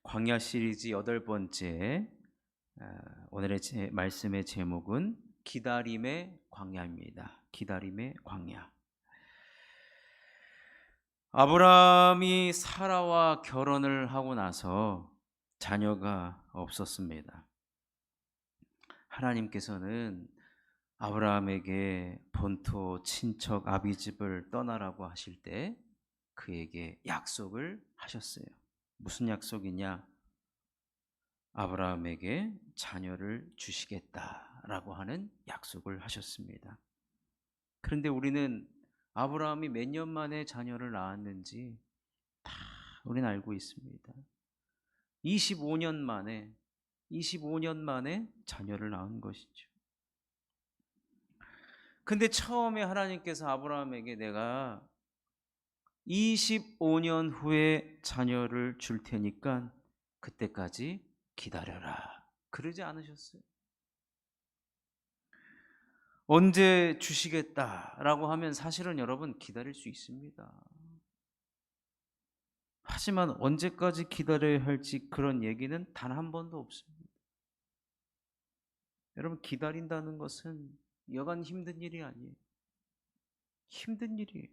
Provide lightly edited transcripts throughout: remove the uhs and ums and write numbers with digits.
광야 시리즈 8번째, 오늘의 말씀의 제목은 기다림의 광야입니다. 기다림의 광야. 아브라함이 사라와 결혼을 하고 나서 자녀가 없었습니다. 하나님께서는 아브라함에게 본토 친척 아비집을 떠나라고 하실 때 그에게 약속을 하셨어요. 무슨 약속이냐? 아브라함에게 자녀를 주시겠다라고 하는 약속을 하셨습니다. 그런데 우리는 아브라함이 몇 년 만에 자녀를 낳았는지 다 우리는 알고 있습니다. 25년 만에 25년 만에 자녀를 낳은 것이죠. 근데 처음에 하나님께서 아브라함에게 내가 25년 후에 자녀를 줄 테니까 그때까지 기다려라, 그러지 않으셨어요. 언제 주시겠다라고 하면 사실은 여러분 기다릴 수 있습니다. 하지만 언제까지 기다려야 할지 그런 얘기는 단 한 번도 없습니다. 여러분, 기다린다는 것은 여간 힘든 일이 아니에요. 힘든 일이에요.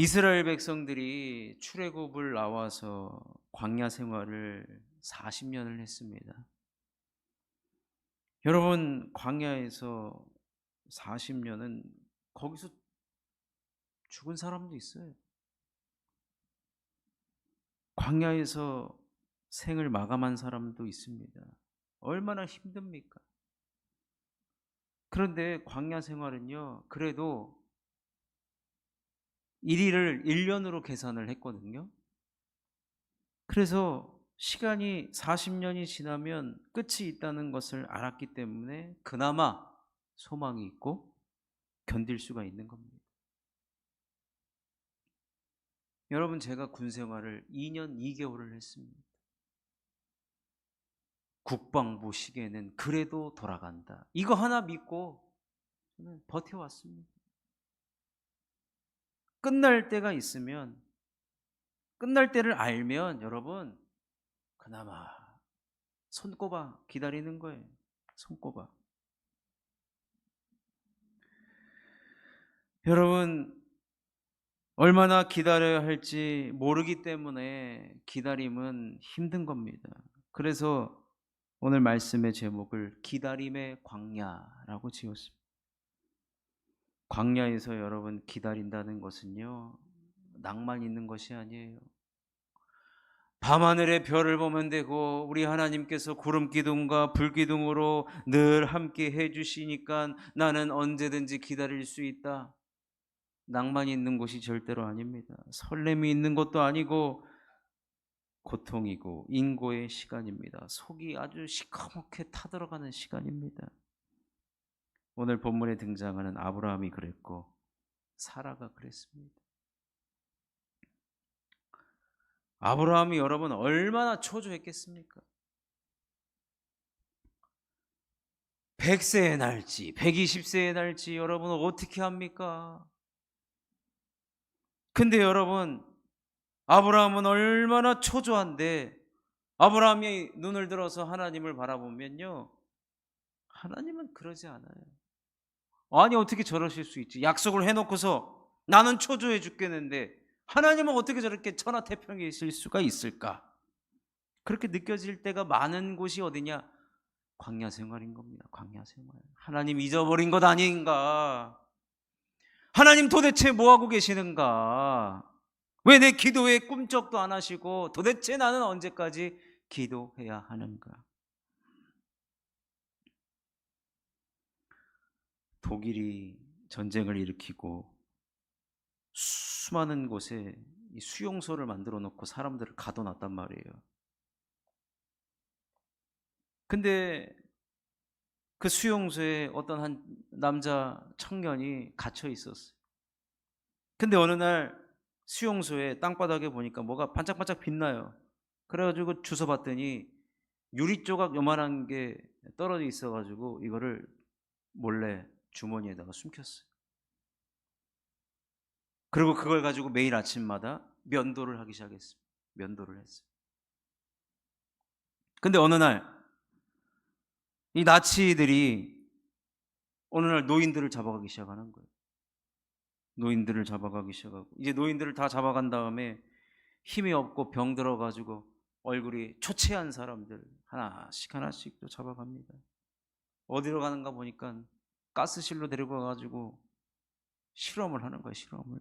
이스라엘 백성들이 출애굽을 나와서 광야 생활을 40년을 했습니다. 여러분, 광야에서 40년은 거기서 죽은 사람도 있어요. 광야에서 생을 마감한 사람도 있습니다. 얼마나 힘듭니까? 그런데 광야 생활은요, 그래도 일일을 1년으로 계산을 했거든요. 그래서 시간이 40년이 지나면 끝이 있다는 것을 알았기 때문에 그나마 소망이 있고 견딜 수가 있는 겁니다. 여러분, 제가 군 생활을 2년 2개월을 했습니다. 국방부 시계는 그래도 돌아간다, 이거 하나 믿고 저는 버텨왔습니다. 끝날 때가 있으면, 끝날 때를 알면 여러분 그나마 손꼽아 기다리는 거예요. 손꼽아. 여러분, 얼마나 기다려야 할지 모르기 때문에 기다림은 힘든 겁니다. 그래서 오늘 말씀의 제목을 기다림의 광야라고 지었습니다. 광야에서 여러분 기다린다는 것은요, 낭만 있는 것이 아니에요. 밤하늘의 별을 보면 되고 우리 하나님께서 구름 기둥과 불 기둥으로 늘 함께 해주시니까 나는 언제든지 기다릴 수 있다. 낭만이 있는 곳이 절대로 아닙니다. 설렘이 있는 것도 아니고 고통이고 인고의 시간입니다. 속이 아주 시커멓게 타들어가는 시간입니다. 오늘 본문에 등장하는 아브라함이 그랬고 사라가 그랬습니다. 아브라함이 여러분 얼마나 초조했겠습니까? 100세에 날지 120세에 날지 여러분 어떻게 합니까? 근데 여러분, 아브라함은 얼마나 초조한데 아브라함이 눈을 들어서 하나님을 바라보면요, 하나님은 그러지 않아요. 아니, 어떻게 저러실 수 있지? 약속을 해놓고서 나는 초조해 죽겠는데 하나님은 어떻게 저렇게 천하태평에 있을 수가 있을까? 그렇게 느껴질 때가 많은 곳이 어디냐? 광야 생활인 겁니다. 광야 생활. 하나님 잊어버린 것 아닌가? 하나님 도대체 뭐하고 계시는가? 왜 내 기도에 꿈쩍도 안 하시고 도대체 나는 언제까지 기도해야 하는가? 독일이 전쟁을 일으키고 수많은 곳에 수용소를 만들어 놓고 사람들을 가둬놨단 말이에요. 근데 그 수용소에 어떤 한 남자 청년이 갇혀 있었어요. 근데 어느 날 수용소에 땅바닥에 보니까 뭐가 반짝반짝 빛나요. 그래가지고 주워 봤더니 유리 조각 요만한 게 떨어져 있어가지고 이거를 몰래 주머니에다가 숨겼어요. 그리고 그걸 가지고 매일 아침마다 면도를 하기 시작했습니다. 면도를 했어요. 근데 어느 날 이 나치들이 어느 날 노인들을 잡아가기 시작하는 거예요. 노인들을 잡아가기 시작하고, 이제 노인들을 다 잡아간 다음에 힘이 없고 병 들어가지고 얼굴이 초췌한 사람들 하나씩 하나씩 또 잡아갑니다. 어디로 가는가 보니까 가스실로 데리고 가가지고 실험을 하는 거예요, 실험을.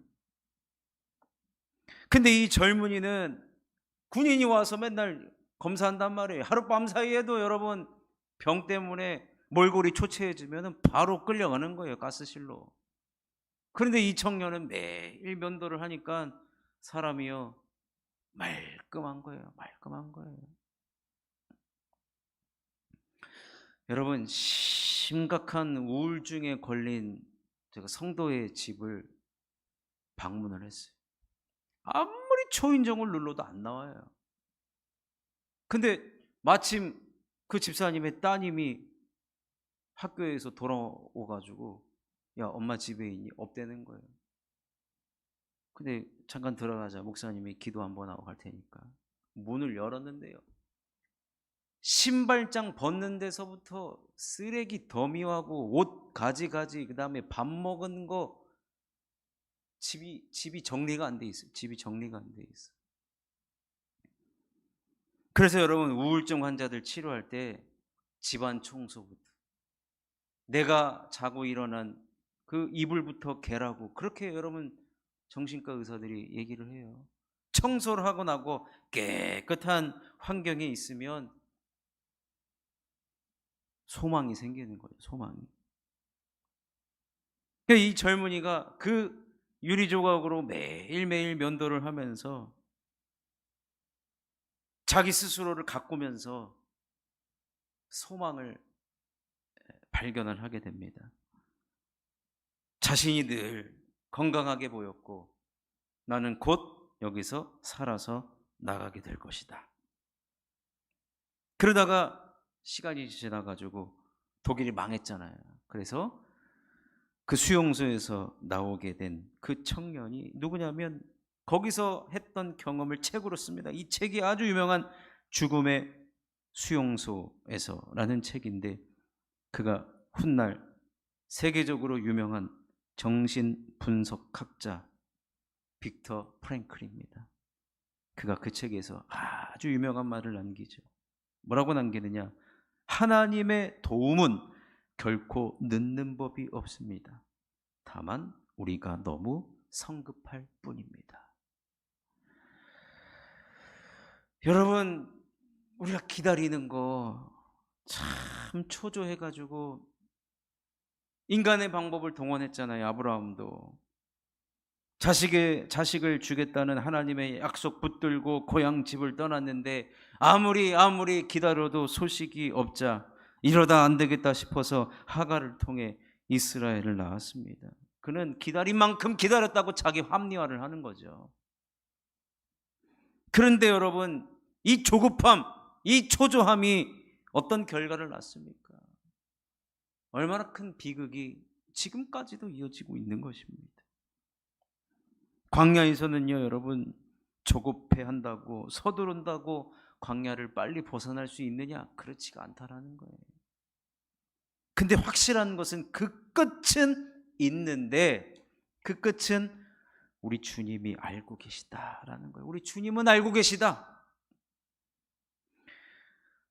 근데 이 젊은이는 군인이 와서 맨날 검사한단 말이에요. 하룻밤 사이에도 여러분 병 때문에 몰골이 초췌해지면 바로 끌려가는 거예요, 가스실로. 그런데 이 청년은 매일 면도를 하니까 사람이요 말끔한 거예요, 말끔한 거예요. 여러분, 심각한 우울증에 걸린 제가 성도의 집을 방문을 했어요. 아무리 초인종을 눌러도 안 나와요. 근데 마침 그 집사님의 따님이 학교에서 돌아오가지고 야, 엄마 집에 있니? 없대는 거예요. 근데 잠깐 들어가자 목사님이 기도 한번 하고 갈 테니까 문을 열었는데요, 신발장 벗는 데서부터 쓰레기 더미하고 옷 가지가지, 그 다음에 밥 먹은 거, 집이 정리가 안 돼 있어요. 집이 정리가 안 돼 있어요. 그래서 여러분, 우울증 환자들 치료할 때 집안 청소부터, 내가 자고 일어난 그 이불부터 개라고, 그렇게 여러분 정신과 의사들이 얘기를 해요. 청소를 하고 나고 깨끗한 환경에 있으면 소망이 생기는 거예요, 소망이. 이 젊은이가 그 유리조각으로 매일매일 면도를 하면서 자기 스스로를 가꾸면서 소망을 발견을 하게 됩니다. 자신이 늘 건강하게 보였고 나는 곧 여기서 살아서 나가게 될 것이다. 그러다가 시간이 지나가지고 독일이 망했잖아요. 그래서 그 수용소에서 나오게 된 그 청년이 누구냐면 거기서 했던 경험을 책으로 씁니다. 이 책이 아주 유명한 죽음의 수용소에서라는 책인데, 그가 훗날 세계적으로 유명한 정신분석학자 빅터 프랭클입니다. 그가 그 책에서 아주 유명한 말을 남기죠. 뭐라고 남기느냐? 하나님의 도움은 결코 늦는 법이 없습니다. 다만 우리가 너무 성급할 뿐입니다. 여러분, 우리가 기다리는 거 참 초조해가지고 인간의 방법을 동원했잖아요. 아브라함도 자식을 주겠다는 하나님의 약속 붙들고 고향 집을 떠났는데 아무리 기다려도 소식이 없자 이러다 안 되겠다 싶어서 하갈을 통해 이스라엘을 낳았습니다. 그는 기다린 만큼 기다렸다고 자기 합리화를 하는 거죠. 그런데 여러분, 이 조급함, 이 초조함이 어떤 결과를 낳습니까? 얼마나 큰 비극이 지금까지도 이어지고 있는 것입니다. 광야에서는요, 여러분, 조급해한다고 서두른다고 광야를 빨리 벗어날 수 있느냐? 그렇지가 않다라는 거예요. 근데 확실한 것은 그 끝은 있는데 그 끝은 우리 주님이 알고 계시다라는 거예요. 우리 주님은 알고 계시다.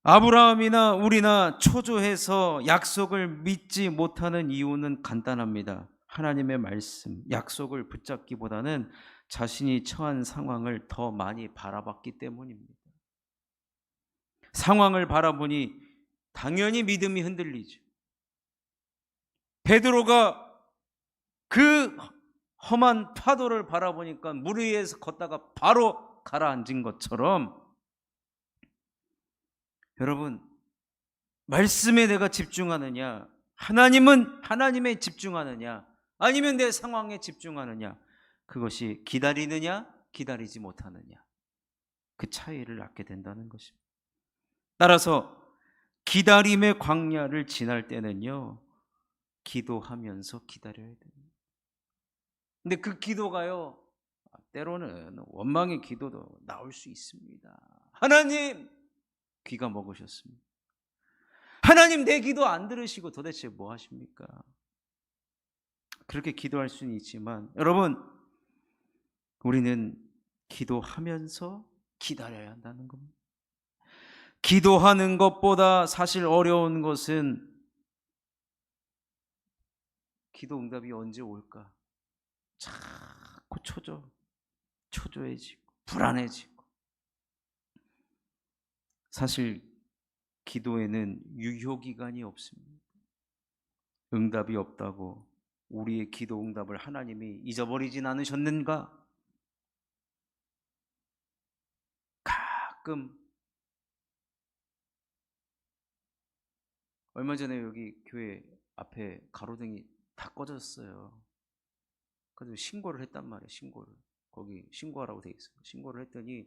아브라함이나 우리나 초조해서 약속을 믿지 못하는 이유는 간단합니다. 하나님의 말씀, 약속을 붙잡기보다는 자신이 처한 상황을 더 많이 바라봤기 때문입니다. 상황을 바라보니 당연히 믿음이 흔들리죠. 베드로가 그 험한 파도를 바라보니까 물 위에서 걷다가 바로 가라앉은 것처럼, 여러분, 말씀에 내가 집중하느냐, 하나님에 집중하느냐, 아니면 내 상황에 집중하느냐, 그것이 기다리느냐 기다리지 못하느냐, 그 차이를 낳게 된다는 것입니다. 따라서 기다림의 광야를 지날 때는요, 기도하면서 기다려야 됩니다. 근데 그 기도가요, 때로는 원망의 기도도 나올 수 있습니다. 하나님, 귀가 먹으셨습니다. 하나님, 내 기도 안 들으시고 도대체 뭐 하십니까? 그렇게 기도할 수는 있지만 여러분, 우리는 기도하면서 기다려야 한다는 겁니다. 기도하는 것보다 사실 어려운 것은 기도 응답이 언제 올까? 자꾸 초조해지고 불안해지고. 사실 기도에는 유효기간이 없습니다. 응답이 없다고 우리의 기도 응답을 하나님이 잊어버리진 않으셨는가? 가끔 얼마 전에 여기 교회 앞에 가로등이 다 꺼졌어요. 그래서 신고를 했단 말이에요. 거기 신고하라고 돼 있어요. 신고를 했더니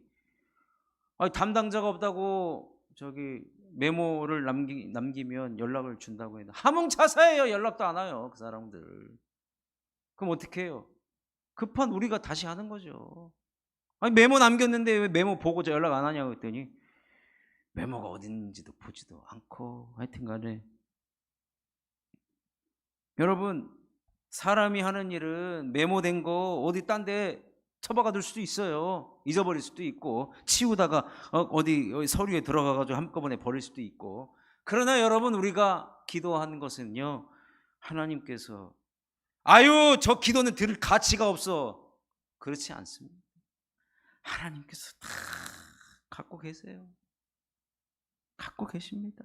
담당자가 없다고 저기 메모를 남기면 연락을 준다고 했는데 함흥차사예요. 연락도 안 와요, 그 사람들. 그럼 어떻게 해요? 급한 우리가 다시 하는 거죠. 메모 남겼는데 왜 메모 보고 저 연락 안 하냐고 했더니 메모가 어디 있는지도 보지도 않고. 하여튼 간에 여러분, 사람이 하는 일은 메모된 거 어디 딴 데 처박아둘 수도 있어요. 잊어버릴 수도 있고, 치우다가 어디 서류에 들어가가지고 한꺼번에 버릴 수도 있고. 그러나 여러분, 우리가 기도하는 것은요, 하나님께서 아유 저 기도는 들을 가치가 없어, 그렇지 않습니다. 하나님께서 다 갖고 계세요. 갖고 계십니다.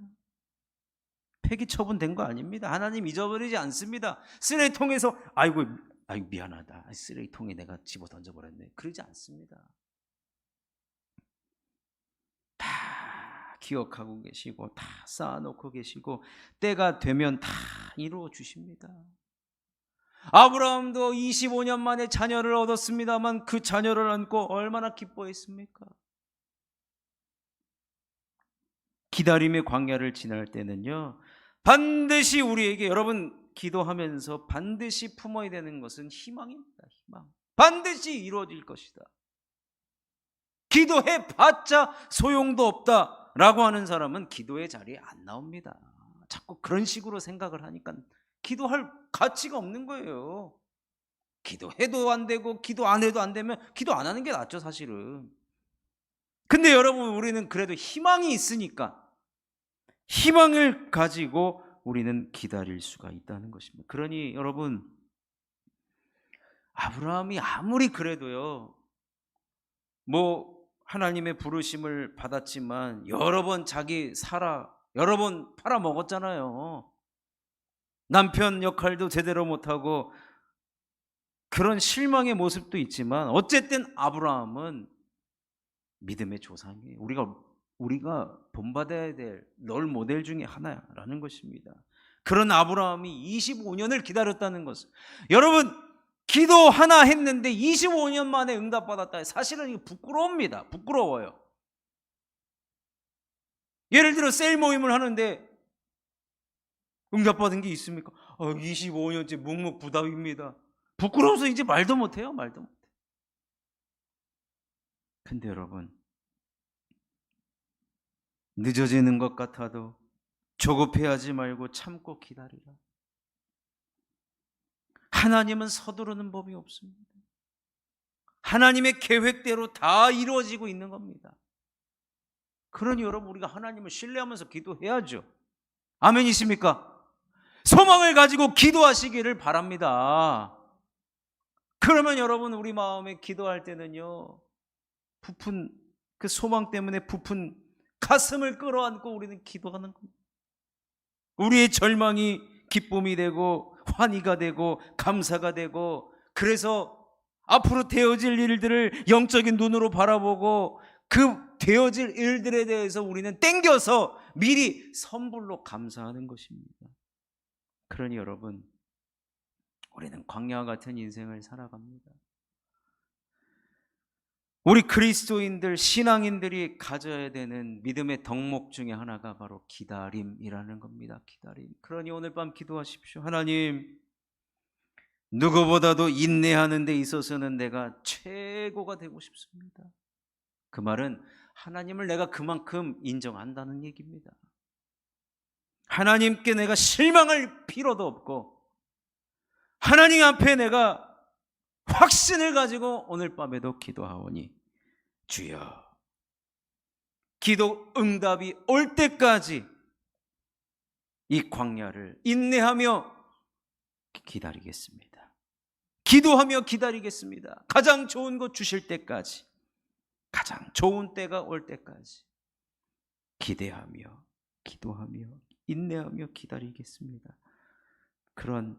폐기 처분된 거 아닙니다. 하나님 잊어버리지 않습니다. 쓰레기통에서 아이고 미안하다, 쓰레기통에 내가 집어 던져버렸네, 그러지 않습니다. 다 기억하고 계시고 다 쌓아놓고 계시고 때가 되면 다 이루어 주십니다. 아브라함도 25년 만에 자녀를 얻었습니다만 그 자녀를 안고 얼마나 기뻐했습니까? 기다림의 광야를 지날 때는요, 반드시 우리에게, 여러분 기도하면서 반드시 품어야 되는 것은 희망입니다. 희망. 반드시 이루어질 것이다. 기도해봤자 소용도 없다 라고 하는 사람은 기도의 자리에 안 나옵니다. 자꾸 그런 식으로 생각을 하니까 기도할 가치가 없는 거예요. 기도해도 안 되고 기도 안 해도 안 되면 기도 안 하는 게 낫죠, 사실은. 근데 여러분, 우리는 그래도 희망이 있으니까 희망을 가지고 우리는 기다릴 수가 있다는 것입니다. 그러니 여러분, 아브라함이 아무리 그래도요, 하나님의 부르심을 받았지만 여러 번 여러 번 팔아먹었잖아요. 남편 역할도 제대로 못하고 그런 실망의 모습도 있지만 어쨌든 아브라함은 믿음의 조상이에요. 우리가 본받아야 될 롤 모델 중에 하나라는 것입니다. 그런 아브라함이 25년을 기다렸다는 것은, 여러분 기도 하나 했는데 25년 만에 응답받았다. 사실은 이거 부끄러웁니다. 부끄러워요. 예를 들어 셀 모임을 하는데 응답받은 게 있습니까? 25년째 묵묵부답입니다. 부끄러워서 이제 말도 못해요. 말도 못해. 근데 여러분, 늦어지는 것 같아도 조급해하지 말고 참고 기다리라. 하나님은 서두르는 법이 없습니다. 하나님의 계획대로 다 이루어지고 있는 겁니다. 그러니 여러분, 우리가 하나님을 신뢰하면서 기도해야죠. 아멘이십니까? 소망을 가지고 기도하시기를 바랍니다. 그러면 여러분, 우리 마음에 기도할 때는요, 그 소망 때문에 부푼 가슴을 끌어안고 우리는 기도하는 겁니다. 우리의 절망이 기쁨이 되고 환희가 되고 감사가 되고, 그래서 앞으로 되어질 일들을 영적인 눈으로 바라보고 그 되어질 일들에 대해서 우리는 땡겨서 미리 선불로 감사하는 것입니다. 그러니 여러분, 우리는 광야와 같은 인생을 살아갑니다. 우리 그리스도인들, 신앙인들이 가져야 되는 믿음의 덕목 중에 하나가 바로 기다림이라는 겁니다. 기다림. 그러니 오늘 밤 기도하십시오. 하나님, 누구보다도 인내하는 데 있어서는 내가 최고가 되고 싶습니다. 그 말은 하나님을 내가 그만큼 인정한다는 얘기입니다. 하나님께 내가 실망할 필요도 없고 하나님 앞에 내가 확신을 가지고 오늘 밤에도 기도하오니 주여, 기도 응답이 올 때까지 이 광야를 인내하며 기다리겠습니다. 기도하며 기다리겠습니다. 가장 좋은 것 주실 때까지, 가장 좋은 때가 올 때까지 기대하며 기도하며 인내하며 기다리겠습니다. 그런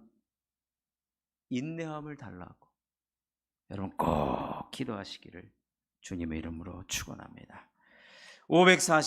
인내함을 달라고 여러분 꼭 기도하시기를 주님의 이름으로 축원합니다. 540